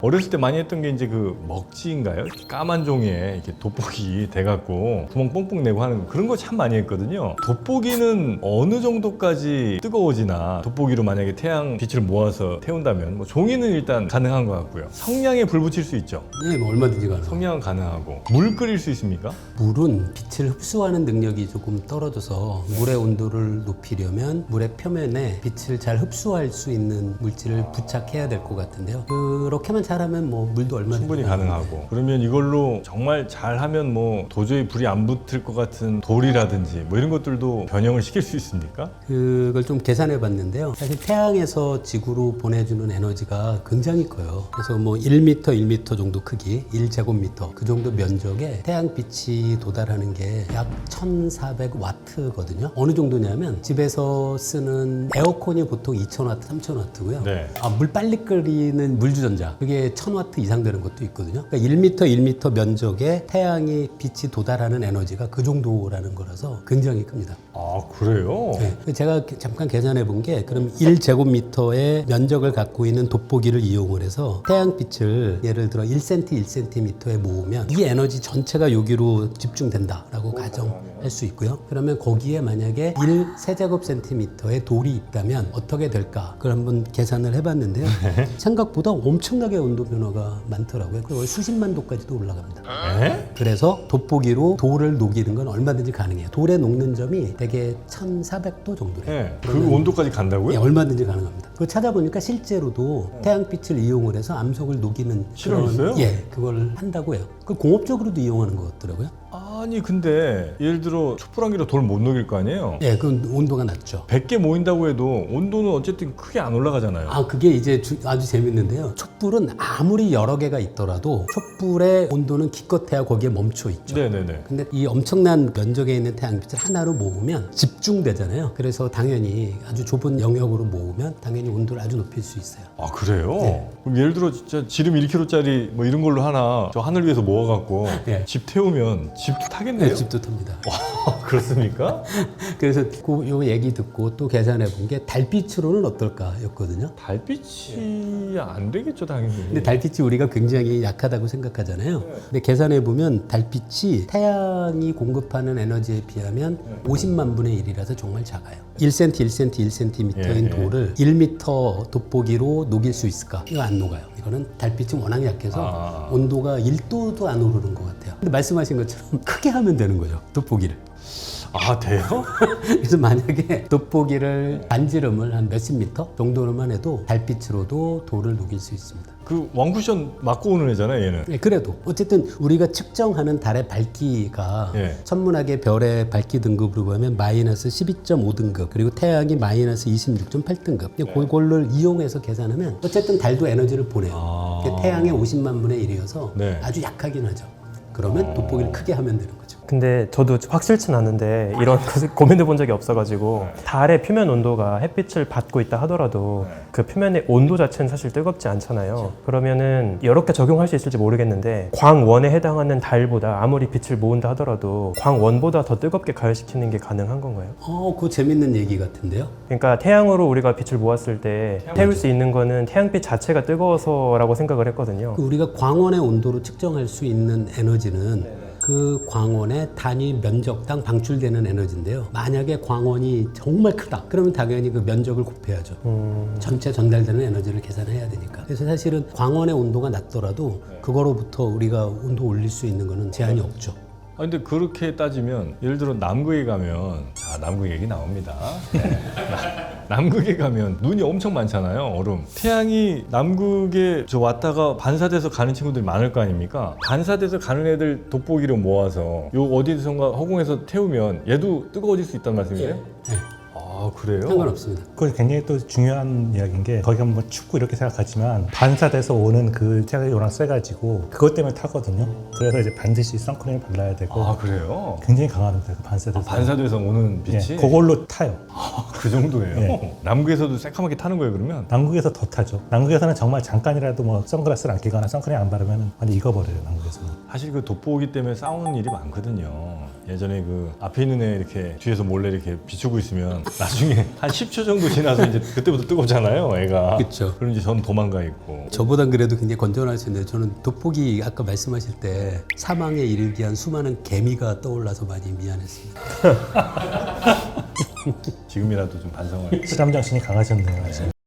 어렸을 때 많이 했던 게 이제 그 먹지인가요? 까만 종이에 이렇게 돋보기 대갖고 구멍 뽕뽕 내고 하는 그런 거 참 많이 했거든요. 돋보기는 어느 정도까지 뜨거워지나, 돋보기로 만약에 태양 빛을 모아서 태운다면 뭐 종이는 일단 가능한 것 같고요. 성냥에 불 붙일 수 있죠? 네, 뭐 얼마든지 가능. 성냥은 가능하고. 물 끓일 수 있습니까? 물은 빛을 흡수하는 능력이 조금 떨어져서 물의 온도를 높이려면 물의 표면에 빛을 잘 흡수할 수 있는 물질을 부착해야 될 것 같은데요. 그렇게만 잘하면 뭐 물도 얼마든지 충분히 가능하고. 그러면 이걸로 정말 잘하면 뭐 도저히 불이 안 붙을 것 같은 돌이라든지 뭐 이런 것들도 변형을 시킬 수 있습니까? 그걸 좀 계산해 봤는데요. 사실 태양에서 지구로 보내주는 에너지가 굉장히 커요. 그래서 뭐 1m, 1m 정도 크기, 1제곱미터 그 정도 면적에 태양빛이 도달하는 게 약 1400와트거든요. 어느 정도냐면 집에서 쓰는 에어컨이 보통 2000와트, 3000와트고요. 네. 물 빨리 끓이는 물주전자 그게 1000와트 이상 되는 것도 있거든요. 그러니까 1m, 1m 면적에 태양이 빛이 도달하는 에너지가 그 정도라는 거라서 굉장히 큽니다. 아, 그래요? 네. 제가 잠깐 계산해 본 게 그럼 1제곱미터의 면적을 갖고 있는 돋보기를 이용을 해서 태양빛을 예를 들어 1cm, 1cm에 모으면 이 에너지 전체가 여기로 집중된다라고 가정할 수 있고요. 그러면 거기에 만약에 1세제곱센티미터의 돌이 있다면 어떻게 될까? 그걸 한번 계산을 해봤는데요. 생각보다 엄청나게 온도 변화가 많더라고요. 그리고 수십만 도까지도 올라갑니다. 에? 그래서 돋보기로 돌을 녹이는 건 얼마든지 가능해요. 돌에 녹는 점이 대개 1400도 정도래요. 네. 그 온도까지 간다고요? 예, 얼마든지 가능합니다. 그거 찾아보니까 실제로도 태양빛을 이용을 해서 암석을 녹이는 실험했어요? 예, 그걸 한다고 해요. 그 공업적으로도 이용하는 것 같더라고요. 아니 근데 예를 들어 촛불 한 개로 돌 못 녹일 거 아니에요? 예, 그건 온도가 낮죠. 100개 모인다고 해도 온도는 어쨌든 크게 안 올라가잖아요. 아, 그게 이제 아주 재밌는데요. 촛불은 아무리 여러 개가 있더라도 촛불의 온도는 기껏해야 거기에 멈춰 있죠. 네네네. 근데 이 엄청난 면적에 있는 태양빛을 하나로 모으면 집중되잖아요. 그래서 당연히 아주 좁은 영역으로 모으면 당연히 온도를 아주 높일 수 있어요. 아, 그래요? 네. 그럼 예를 들어 진짜 지름 1kg짜리 뭐 이런 걸로 하나 저 하늘 위에서 모아갖고 네. 집 태우면 집도 타겠네요? 네, 집도 탑니다. 그렇습니까? 그래서 요 얘기 듣고 또 계산해 본 게 달빛으로는 어떨까였거든요. 달빛이 안 되겠죠 당연히. 근데 달빛이 우리가 굉장히 약하다고 생각하잖아요. 근데 계산해 보면 달빛이 태양이 공급하는 에너지에 비하면 50만 분의 1이라서 정말 작아요. 1cm, 1cm, 1cm인 예. 돌을 1m 돋보기로 녹일 수 있을까? 이거 안 녹아요. 이거는 달빛이 워낙 약해서 온도가 1도도 안 오르는 것 같아요. 근데 말씀하신 것처럼 크게 하면 되는 거죠. 돋보기를. 아, 돼요? 그래서 만약에 돋보기를 반지름을 한 몇십 미터 정도로만 해도 달빛으로도 돌을 녹일 수 있습니다. 그 왕쿠션 맞고 오는 애잖아요 얘는. 네, 그래도 어쨌든 우리가 측정하는 달의 밝기가 예. 천문학의 별의 밝기 등급으로 보면 마이너스 12.5등급 그리고 태양이 마이너스 26.8등급 그걸를 이용해서 계산하면 어쨌든 달도 에너지를 보내요. 그게 태양의 50만 분의 1이어서 네. 아주 약하긴 하죠. 그러면 돋보기를 크게 하면 되는 거죠. 근데 저도 확실치는 않은데 이런 것을 고민해 본 적이 없어가지고 달의 표면 온도가 햇빛을 받고 있다 하더라도 그 표면의 온도 자체는 사실 뜨겁지 않잖아요. 그러면은 이렇게 적용할 수 있을지 모르겠는데 광원에 해당하는 달보다 아무리 빛을 모은다 하더라도 광원보다 더 뜨겁게 가열시키는 게 가능한 건가요? 그거 재밌는 얘기 같은데요. 그러니까 태양으로 우리가 빛을 모았을 때 태울 수 있는 거는 태양빛 자체가 뜨거워서라고 생각을 했거든요. 우리가 광원의 온도로 측정할 수 있는 에너지는 그 광원의 단위 면적당 방출되는 에너지인데요. 만약에 광원이 정말 크다. 그러면 당연히 그 면적을 곱해야죠. 전체 전달되는 에너지를 계산해야 되니까. 그래서 사실은 광원의 온도가 낮더라도 그거로부터 우리가 온도 올릴 수 있는 거는 제한이 없죠. 아, 근데 그렇게 따지면 예를 들어 남극에 가면, 자, 남극 얘기 나옵니다. 네. 남극에 가면 눈이 엄청 많잖아요. 얼음. 태양이 남극에 왔다가 반사돼서 가는 친구들이 많을 거 아닙니까? 반사돼서 가는 애들 돋보기로 모아서 요 어디선가 허공에서 태우면 얘도 뜨거워질 수 있다는 말씀이세요? 네. 아, 그래요? 상관없습니다. 그건 굉장히 또 중요한 이야기인 게 거기가 뭐 춥고 이렇게 생각하지만 반사돼서 오는 그 태양이 워낙 세가지고 그것 때문에 타거든요. 그래서 이제 반드시 선크림을 발라야 되고 아, 그래요? 굉장히 강합니다. 그 반사돼서. 반사돼서 오는 빛이? 예, 그걸로 타요. 그 정도예요? 예. 남극에서도 새까맣게 타는 거예요 그러면? 남극에서 더 타죠. 남극에서는 정말 잠깐이라도 뭐 선글라스를 안 끼거나 선크림 안 바르면 완전 익어버려요. 남극에서는. 사실 그 돋보기 때문에 싸우는 일이 많거든요. 예전에 그 앞에 있는 애 이렇게 뒤에서 몰래 이렇게 비추고 있으면 나중에 한 10초 정도 지나서 이제 그때부터 뜨겁잖아요, 애가. 그쵸. 그럼 이제 전 도망가 있고. 저보단 그래도 굉장히 건전할 수 있는데 저는 돋보기 아까 말씀하실 때 사망에 이르게 한 수많은 개미가 떠올라서 많이 미안했습니다. 지금이라도 좀 반성을. 실험 정신이 강하셨네요. 아직.